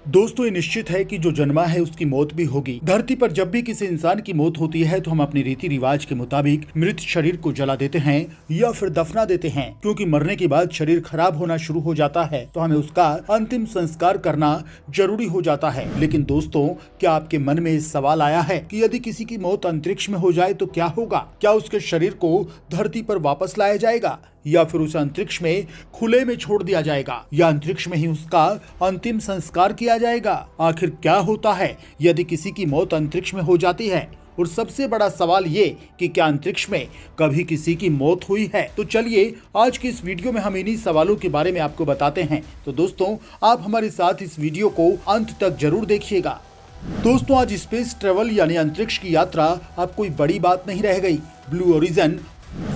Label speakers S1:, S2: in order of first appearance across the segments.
S1: दोस्तों, ये निश्चित है कि जो जन्मा है उसकी मौत भी होगी। धरती पर जब भी किसी इंसान की मौत होती है तो हम अपने रीति रिवाज के मुताबिक मृत शरीर को जला देते हैं या फिर दफना देते हैं, क्योंकि मरने के बाद शरीर खराब होना शुरू हो जाता है तो हमें उसका अंतिम संस्कार करना जरूरी हो जाता है। लेकिन दोस्तों, क्या आपके मन में सवाल आया है कि यदि किसी की मौत अंतरिक्ष में हो जाए तो क्या होगा? क्या उसके शरीर को धरती पर वापस लाया जाएगा या फिर उसे अंतरिक्ष में खुले में छोड़ दिया जाएगा या अंतरिक्ष में ही उसका अंतिम संस्कार किया जाएगा? आखिर क्या होता है यदि किसी की मौत अंतरिक्ष में हो जाती है? और सबसे बड़ा सवाल ये कि क्या अंतरिक्ष में कभी किसी की मौत हुई है? तो चलिए आज की इस वीडियो में हम इन्हीं सवालों के बारे में आपको बताते हैं। तो दोस्तों, आप हमारे साथ इस वीडियो को अंत तक जरूर देखिएगा। दोस्तों, आज स्पेस ट्रेवल यानी अंतरिक्ष की यात्रा अब कोई बड़ी बात नहीं रह गई। ब्लू ओरिजिन,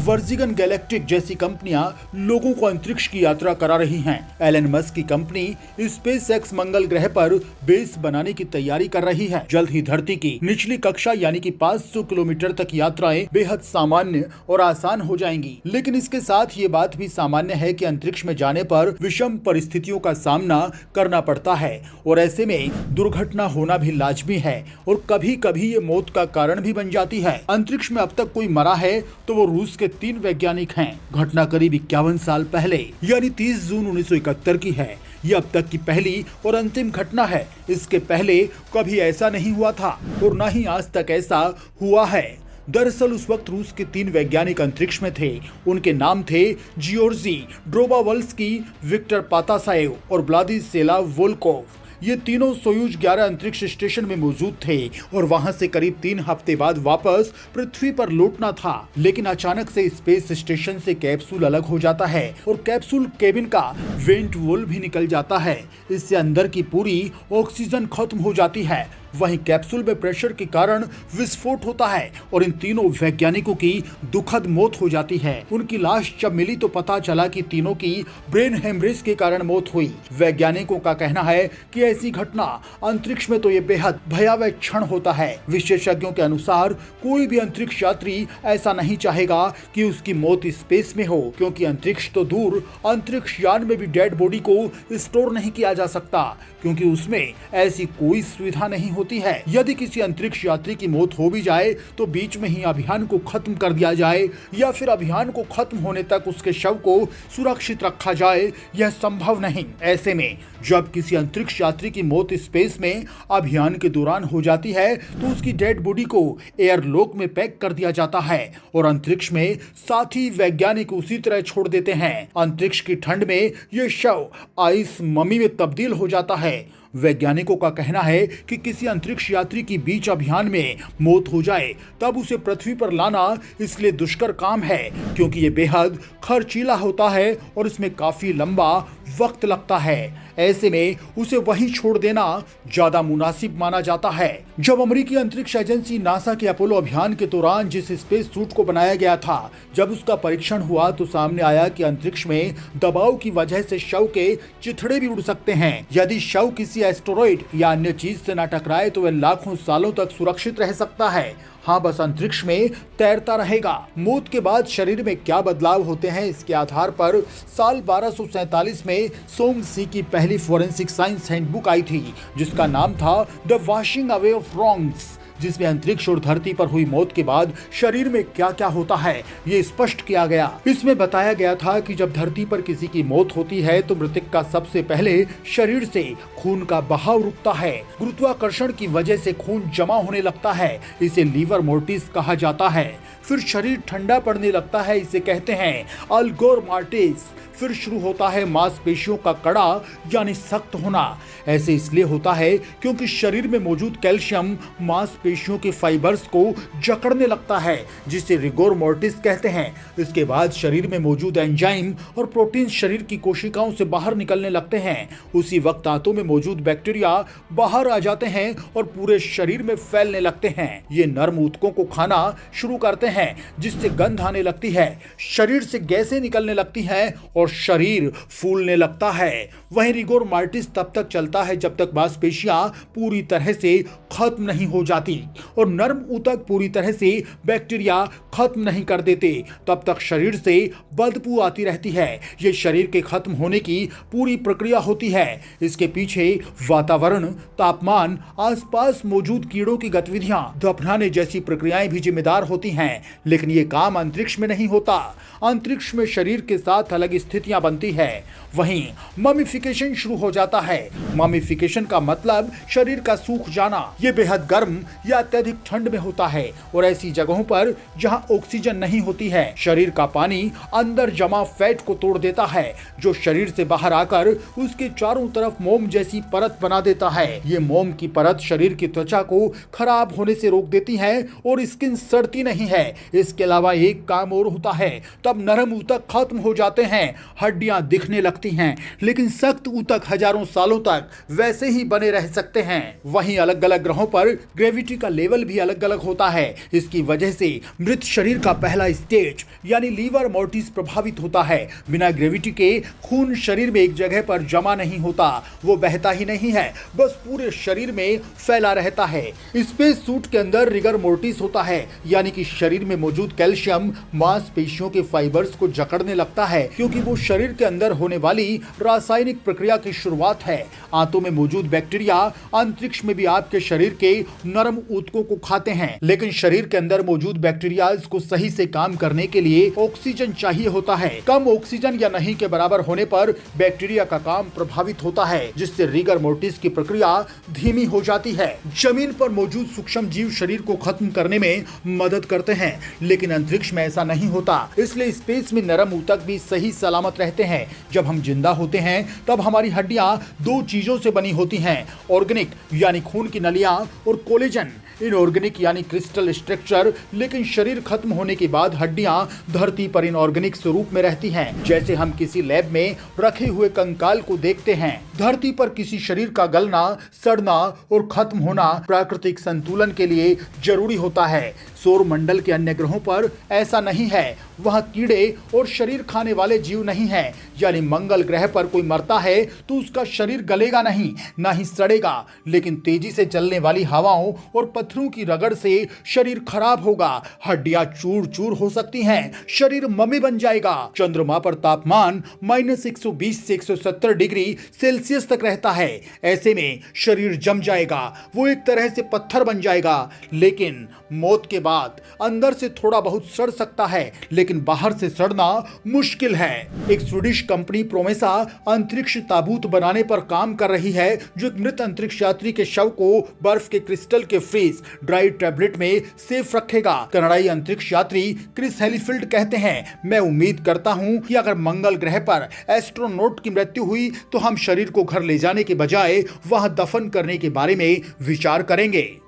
S1: वर्जिन गैलेक्टिक जैसी कंपनियां लोगों को अंतरिक्ष की यात्रा करा रही हैं। एलन मस्क की कंपनी स्पेस एक्स मंगल ग्रह पर बेस बनाने की तैयारी कर रही है। जल्द ही धरती की निचली कक्षा यानी कि 500 किलोमीटर तक यात्राएं बेहद सामान्य और आसान हो जाएंगी। लेकिन इसके साथ ये बात भी सामान्य है कि अंतरिक्ष में जाने पर विषम परिस्थितियों का सामना करना पड़ता है और ऐसे में दुर्घटना होना भी लाजमी है और कभी कभी ये मौत का कारण भी बन जाती है। अंतरिक्ष में अब तक कोई मरा है तो वो रूस के 3 वैज्ञानिक हैं। घटना करीब 51 साल पहले यानी 30 जून 1971 की है। ये अब तक की पहली और अंतिम घटना है। इसके पहले कभी ऐसा नहीं हुआ था और न ही आज तक ऐसा हुआ है। दरअसल उस वक्त रूस के 3 वैज्ञानिक अंतरिक्ष में थे। उनके नाम थे जियोर्जी ड्रोबावल्स्की, विक्टर पातासाएव और व्लादिस्लाव वोल्कोव। ये तीनों सोयूज 11 अंतरिक्ष स्टेशन में मौजूद थे और वहां से करीब 3 हफ्ते बाद वापस पृथ्वी पर लौटना था। लेकिन अचानक से स्पेस स्टेशन से कैप्सूल अलग हो जाता है और कैप्सूल केबिन का वेंट वोल भी निकल जाता है। इससे अंदर की पूरी ऑक्सीजन खत्म हो जाती है। वहीं कैप्सूल में प्रेशर के कारण विस्फोट होता है और इन तीनों वैज्ञानिकों की दुखद मौत हो जाती है। उनकी लाश जब मिली तो पता चला कि तीनों की ब्रेन हेमरेज के कारण मौत हुई। वैज्ञानिकों का कहना है कि ऐसी घटना अंतरिक्ष में तो ये बेहद भयावह क्षण होता है। विशेषज्ञों के अनुसार कोई भी अंतरिक्ष यात्री ऐसा नहीं चाहेगा कि उसकी मौत स्पेस में हो, क्योंकि अंतरिक्ष तो दूर, अंतरिक्ष यान में भी डेड बॉडी को स्टोर नहीं किया जा सकता, क्योंकि उसमें ऐसी कोई सुविधा नहीं होती है। यदि किसी अंतरिक्ष यात्री की मौत हो भी जाए तो बीच में ही अभियान को खत्म कर दिया जाए या फिर अभियान को खत्म होने तक उसके शव को सुरक्षित रखा जाए, यह संभव नहीं। ऐसे में जब किसी अंतरिक्ष यात्री की मौत स्पेस में अभियान के दौरान हो जाती है तो उसकी डेड बॉडी को एयरलॉक में पैक कर दिया जाता है और अंतरिक्ष में साथी वैज्ञानिक उसी तरह छोड़ देते हैं। अंतरिक्ष की ठंड में यह शव आइस मम्मी में तब्दील हो जाता है। वैज्ञानिकों का कहना है कि किसी अंतरिक्ष यात्री की बीच अभियान में मौत हो जाए तब उसे पृथ्वी पर लाना इसलिए दुष्कर काम है, क्योंकि ये बेहद खर्चीला होता है और इसमें काफी लंबा वक्त लगता है। ऐसे में उसे वहीं छोड़ देना ज्यादा मुनासिब माना जाता है। जब अमेरिकी अंतरिक्ष एजेंसी नासा के अपोलो अभियान के दौरान जिस स्पेस सूट को बनाया गया था, जब उसका परीक्षण हुआ तो सामने आया कि अंतरिक्ष में दबाव की वजह से शव के चिथड़े भी उड़ सकते हैं। यदि शव किसी एस्टेरॉइड या अन्य चीज से न टकराए तो वह लाखों सालों तक सुरक्षित रह सकता है। हाँ, बस अंतरिक्ष में तैरता रहेगा। मौत के बाद शरीर में क्या बदलाव होते हैं, इसके आधार पर साल 1247 में सोंग सी की पहली फोरेंसिक साइंस हैंडबुक आई थी, जिसका नाम था the washing away of wrongs, जिसमें अंतरिक्ष और धरती पर हुई मौत के बाद शरीर में क्या क्या होता है ये स्पष्ट किया गया। इसमें बताया गया था कि जब धरती पर किसी की मौत होती है तो मृतक का सबसे पहले शरीर से खून का बहाव रुकता है। गुरुत्वाकर्षण की वजह से खून जमा होने लगता है, इसे लीवर मोर्टिस कहा जाता है। फिर शरीर ठंडा पड़ने लगता है, इसे कहते हैं अल्गोर मार्टिस। फिर शुरू होता है मांसपेशियों का कड़ा यानी सख्त होना। ऐसे इसलिए होता है क्योंकि शरीर में मौजूद कैल्शियम मांसपेशियों के फाइबर्स को जकड़ने लगता है, जिसे रिगोर मोर्टिस कहते हैं। इसके बाद शरीर में मौजूद एंजाइम और प्रोटीन शरीर की कोशिकाओं से बाहर निकलने लगते हैं। उसी वक्त दांतों में मौजूद बैक्टीरिया बाहर आ जाते हैं और पूरे शरीर में फैलने लगते हैं। ये नर्म ऊतकों को खाना शुरू करते हैं, जिससे गंध आने लगती है। शरीर से गैसें निकलने लगती हैं और शरीर फूलने लगता है। वहीं रिगोर मार्टिस तब तक चलता है जब तक मांसपेशियां पूरी तरह से खत्म नहीं हो जाती और नर्म ऊतक पूरी तरह से बैक्टीरिया खत्म नहीं कर देते तब तक शरीर से बदबू आती रहती है। ये शरीर के खत्म होने की पूरी प्रक्रिया होती है। इसके पीछे वातावरण, तापमान, आसपास मौजूद कीड़ों की गतिविधियां, दफनाने जैसी प्रक्रियाएं भी जिम्मेदार होती हैं। लेकिन ये काम अंतरिक्ष में नहीं होता। अंतरिक्ष में शरीर के साथ अलग स्थितियां बनती है। वहीं ममिफिकेशन शुरू हो जाता है। ममिफिकेशन का मतलब शरीर का सूख जाना। ये बेहद गर्म या अत्यधिक ठंड में होता है और ऐसी जगहों पर जहां ऑक्सीजन नहीं होती है। शरीर का पानी अंदर जमा फैट को तोड़ देता है, जो शरीर से बाहर आकर उसके चारों तरफ मोम जैसी परत बना देता है। ये मोम की परत शरीर की त्वचा को खराब होने से रोक देती है और स्किन सड़ती नहीं है। इसके अलावा एक काम और होता है, तब नरम ऊतक खत्म हो जाते हैं, हड्डियां दिखने लगती हैं, लेकिन सख्त ऊतक हजारों सालों तक वैसे ही बने रह सकते हैं। वहीं अलग अलग ग्रहों पर ग्रेविटी का लेवल भी अलग अलग होता है। इसकी वजह से मृत शरीर का पहला स्टेज यानी लीवर मोर्टिस प्रभावित होता है। बिना ग्रेविटी के खून शरीर में एक जगह पर जमा नहीं होता, वो बहता ही नहीं है, बस पूरे शरीर में फैला रहता है। स्पेस सूट के अंदर रिगर मोर्टिस होता है, यानी कि शरीर में मौजूद कैल्शियम मांसपेशियों के फाइबर्स को जकड़ने लगता है, क्योंकि वो शरीर के अंदर होने वाली रासायनिक प्रक्रिया की शुरुआत है। आंतों में मौजूद बैक्टीरिया अंतरिक्ष में भी आपके शरीर के नरम ऊतकों को खाते हैं, लेकिन शरीर के अंदर मौजूद बैक्टीरिया को सही से काम करने के लिए ऑक्सीजन चाहिए होता है। कम ऑक्सीजन या नहीं के बराबर होने पर बैक्टीरिया का काम प्रभावित होता है, जिससे रिगर मोर्टिस की प्रक्रिया धीमी हो जाती है। जमीन पर मौजूद सूक्ष्म जीव शरीर को खत्म करने में मदद करते हैं, लेकिन अंतरिक्ष में ऐसा नहीं होता। इसलिए स्पेस में नरम ऊतक भी सही सलामत रहते हैं। जब हम जिंदा होते हैं तब हमारी हड्डियां दो चीजों से बनी होती हैं, ऑर्गेनिक यानी खून की नलियां और कोलेजन इनऑर्गेनिक यानी क्रिस्टल स्ट्रक्चर। लेकिन शरीर खत्म होने के बाद हड्डियां धरती पर इनऑर्गेनिक स्वरूप में रहती हैं, जैसे हम किसी लैब में रखे हुए कंकाल को देखते हैं। धरती पर किसी शरीर का गलना, सड़ना और खत्म होना प्राकृतिक संतुलन के लिए जरूरी होता है। सौर मंडल के अन्य ग्रहों पर ऐसा नहीं है, वहां कीड़े और शरीर खाने वाले जीव नहीं हैं। यानी मंगल ग्रह पर कोई मरता है तो उसका शरीर गलेगा नहीं, ना ही सड़ेगा, लेकिन तेजी से चलने वाली हवाओं और पत्थरों की रगड़ से शरीर खराब होगा, हड्डियां चूर चूर हो सकती हैं, शरीर मम्मी बन जाएगा। चंद्रमा पर तापमान -120 से 170 डिग्री सेल्सियस तक रहता है। ऐसे में शरीर जम जाएगा, वो एक तरह से पत्थर बन जाएगा। लेकिन मौत के बाद अंदर से थोड़ा बहुत सड़ सकता है, लेकिन बाहर से सड़ना मुश्किल है। एक स्वीडिश कंपनी प्रोमेसा अंतरिक्ष ताबूत बनाने पर काम कर रही है, जो एक मृत अंतरिक्ष यात्री के शव को बर्फ के क्रिस्टल के फ्रीज ड्राई टैबलेट में सेफ रखेगा। कनाडाई अंतरिक्ष यात्री क्रिस हेलीफील्ड कहते हैं, मैं उम्मीद करता हूं कि अगर मंगल ग्रह पर एस्ट्रोनॉट की मृत्यु हुई तो हम शरीर को घर ले जाने के बजाय वहां दफन करने के बारे में विचार करेंगे।